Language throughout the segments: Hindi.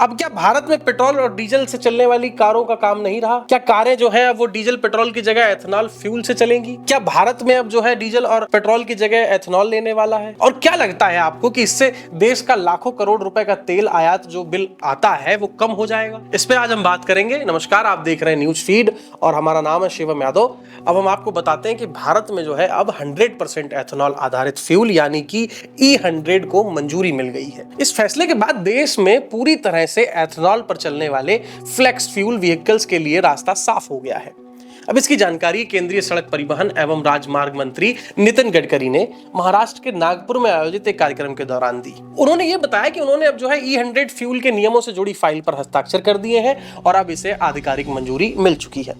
अब क्या भारत में पेट्रोल और डीजल से चलने वाली कारों का काम नहीं रहा? क्या कारें जो है वो डीजल पेट्रोल की जगह एथेनॉल फ्यूल से चलेंगी? क्या भारत में अब जो है डीजल और पेट्रोल की जगह एथेनॉल लेने वाला है? और क्या लगता है आपको कि इससे देश का लाखों करोड़ रुपए का तेल आयात जो बिल आता है वो कम हो जाएगा? इस पे आज हम बात करेंगे। नमस्कार, आप देख रहे हैं न्यूज फीड और हमारा नाम है शिवम यादव। अब हम आपको बताते हैं कि भारत में जो है अब 100% एथेनॉल आधारित फ्यूल यानी कि E100 को मंजूरी मिल गई है। इस फैसले के बाद देश में पूरी तरह से एथेनॉल पर चलने वाले फ्लेक्स फ्यूल व्हीकल्स के लिए रास्ता साफ हो गया है। अब इसकी जानकारी केंद्रीय सड़क परिवहन एवं राजमार्ग मंत्री नितिन गडकरी ने महाराष्ट्र के नागपुर में आयोजित एक कार्यक्रम के दौरान दी। उन्होंने ये बताया कि उन्होंने अब जो है E100 फ्यूल के नियमों से जुड़ी फाइल पर हस्ताक्षर कर दिए हैं और अब इसे आधिकारिक मंजूरी मिल चुकी है।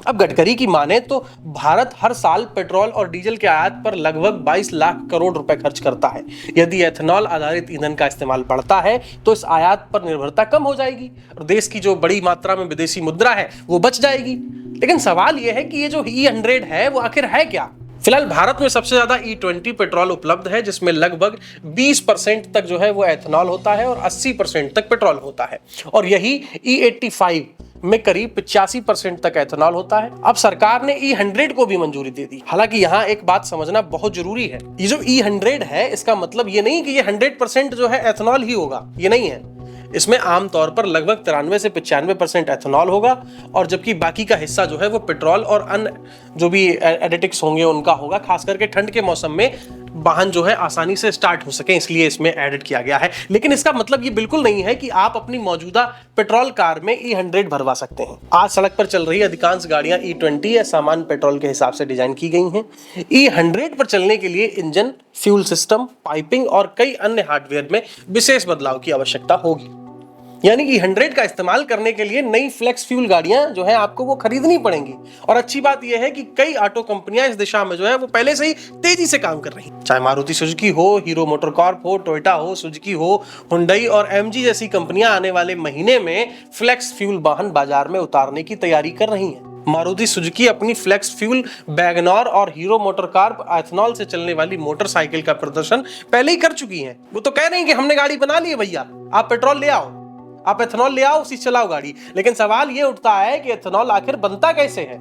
अब गडकरी की माने तो भारत हर साल पेट्रोल और डीजल के आयात पर लगभग 22 लाख करोड़ रुपए खर्च करता है। यदि एथेनॉल आधारित ईंधन का इस्तेमाल बढ़ता है तो इस आयात पर निर्भरता कम हो जाएगी और देश की जो बड़ी मात्रा में विदेशी मुद्रा है वो बच जाएगी। लेकिन सवाल यह है कि ये जो E100 है वो आखिर है क्या? फिलहाल भारत में सबसे ज्यादा E20 पेट्रोल उपलब्ध है जिसमें लगभग 20% तक जो है वो एथेनॉल होता है और 80% तक पेट्रोल होता है और यही E85 में करीब 85% तक एथेनॉल होता है। अब सरकार ने E100 को भी मंजूरी दे दी। हालांकि यहाँ एक बात समझना बहुत जरूरी है, ये जो E100 है इसका मतलब ये नहीं कि ये 100% जो है एथेनॉल ही होगा, ये नहीं है। इसमें आमतौर पर लगभग 93 से 95% एथेनॉल होगा और जबकि बाकी का हिस्सा जो है वो पेट्रोल और अन्य जो भी एडिटिव्स होंगे उनका होगा, खास करके ठंड के मौसम में वाहन जो है आसानी से स्टार्ट हो सके इसलिए इसमें एडिट किया गया है। लेकिन इसका मतलब ये बिल्कुल नहीं है कि आप अपनी मौजूदा पेट्रोल कार में E100 भरवा सकते हैं। आज सड़क पर चल रही अधिकांश गाड़ियां E20 या सामान्य पेट्रोल के हिसाब से डिजाइन की गई हैं। E100 पर चलने के लिए इंजन, फ्यूल सिस्टम, पाइपिंग और कई अन्य हार्डवेयर में विशेष बदलाव की आवश्यकता होगी। यानी कि E100 का इस्तेमाल करने के लिए नई फ्लेक्स फ्यूल गाड़ियां जो है आपको वो खरीदनी पड़ेंगी। और अच्छी बात यह है कि कई ऑटो कंपनियां इस दिशा में जो है वो पहले से ही तेजी से काम कर रही हैं। चाहे मारुति सुजुकी हो, हीरो मोटरकॉर्प हो, टोयोटा हो, सुजुकी हो, हुंडई और MG जैसी कंपनियां आने वाले महीने में फ्लेक्स फ्यूल वाहन बाजार में उतारने की तैयारी कर रही हैं। मारुति सुजुकी अपनी फ्लेक्स फ्यूल वैगनआर और हीरो मोटरकॉर्प एथेनॉल से चलने वाली मोटरसाइकिल का प्रदर्शन पहले ही कर चुकी हैं। वो तो कह रही हैं कि हमने गाड़ी बना ली है भैया, आप पेट्रोल ले आओ, आप एथेनॉल ले आओ, उसी चलाओ गाड़ी। लेकिन सवाल ये उठता है कि एथेनॉल आखिर बनता कैसे है?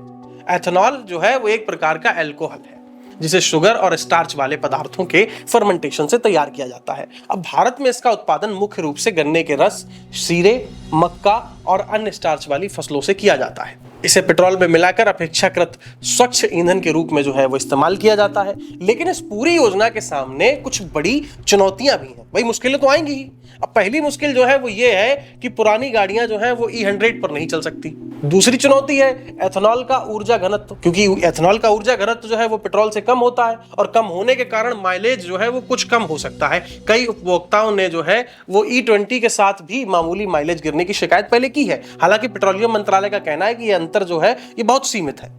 एथेनॉल जो है वो एक प्रकार का अल्कोहल है जिसे शुगर और स्टार्च वाले पदार्थों के फर्मेंटेशन से तैयार किया जाता है। अब भारत में इसका उत्पादन मुख्य रूप से गन्ने के रस, सीरे, मक्का और अन्य स्टार्च वाली फसलों से किया जाता है। इसे पेट्रोल में मिलाकर अपेक्षाकृत स्वच्छ ईंधन के रूप में जो है वो इस्तेमाल किया जाता है। लेकिन इस पूरी योजना के सामने कुछ बड़ी चुनौतियां भी हैं। भाई मुश्किलें तो आएंगी ही। अब पहली मुश्किल जो है वो ये है कि पुरानी गाड़ियां जो है वो E100 पर नहीं चल सकती। दूसरी चुनौती है एथेनॉल का ऊर्जा घनत्व, क्योंकि एथेनॉल का ऊर्जा घनत्व जो है वो पेट्रोल से कम होता है और कम होने के कारण माइलेज जो है वो कुछ कम हो सकता है। कई उपभोक्ताओं ने जो है वो E20 के साथ भी मामूली माइलेज गिरने की शिकायत पहले की है। हालांकि पेट्रोलियम मंत्रालय का कहना है कि ये अंतर जो है ये बहुत सीमित है।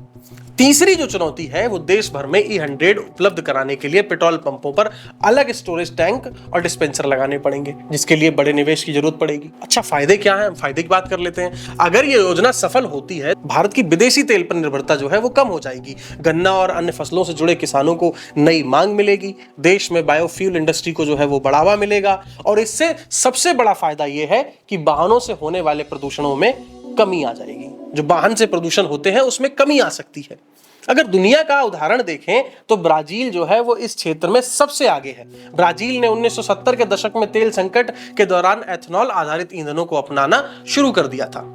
तीसरी जो चुनौती है वो देश भर में E100 उपलब्ध कराने के लिए पेट्रोल पंपों पर अलग स्टोरेज टैंक और डिस्पेंसर लगाने पड़ेंगे, जिसके लिए बड़े निवेश की जरूरत पड़ेगी। अच्छा, फायदे क्या हैं? फायदे की बात कर लेते हैं। अगर ये योजना सफल होती है, भारत की विदेशी तेल पर निर्भरता जो है वो कम हो जाएगी। गन्ना और अन्य फसलों से जुड़े किसानों को नई मांग मिलेगी। देश में बायोफ्यूल इंडस्ट्री को जो है वो बढ़ावा मिलेगा और इससे सबसे बड़ा फायदा ये है कि वाहनों से होने वाले प्रदूषणों में कमी आ जाएगी। जो वाहन से प्रदूषण होते हैं उसमें कमी आ सकती है। अगर दुनिया का उदाहरण देखें तो ब्राजील जो है वो इस क्षेत्र में सबसे आगे है। ब्राजील ने 1970 के दशक में तेल संकट के दौरान एथेनॉल आधारित ईंधनों को अपनाना शुरू कर दिया था।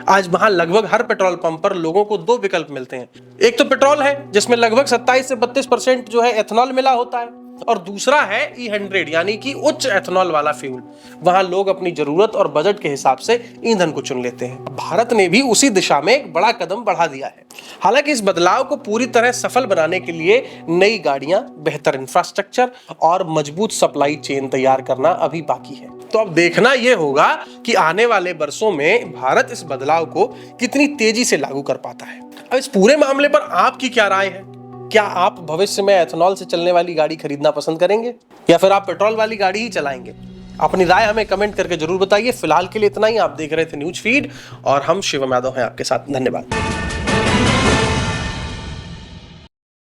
आज वहां लगभग हर पेट्रोल पंप पर लोगों को दो विकल्प मिलते हैं। एक तो पेट्रोल है जिसमें लगभग 27 से 32% जो है एथेनॉल मिला होता है और दूसरा है E100 यानी कि उच्च एथेनॉल वाला फ्यूल। वहां लोग अपनी जरूरत और बजट के हिसाब से ईंधन को चुन लेते हैं। भारत ने भी उसी दिशा में एक बड़ा कदम बढ़ा दिया है। हालांकि इस बदलाव को पूरी तरह सफल बनाने के लिए नई गाड़ियां, बेहतर इंफ्रास्ट्रक्चर और मजबूत सप्लाई चेन तैयार करना अभी बाकी है। तो अब देखना यह होगा कि आने वाले वर्षों में भारत इस बदलाव को कितनी तेजी से लागू कर पाता है। अब इस पूरे मामले पर आपकी क्या राय है? क्या आप भविष्य में एथेनॉल से चलने वाली गाड़ी खरीदना पसंद करेंगे या फिर आप पेट्रोल वाली गाड़ी ही चलाएंगे? अपनी राय हमें कमेंट करके जरूर बताइए। फिलहाल के लिए इतना ही। आप देख रहे थे न्यूज फीड और हम शिवम यादव हैं आपके साथ। धन्यवाद।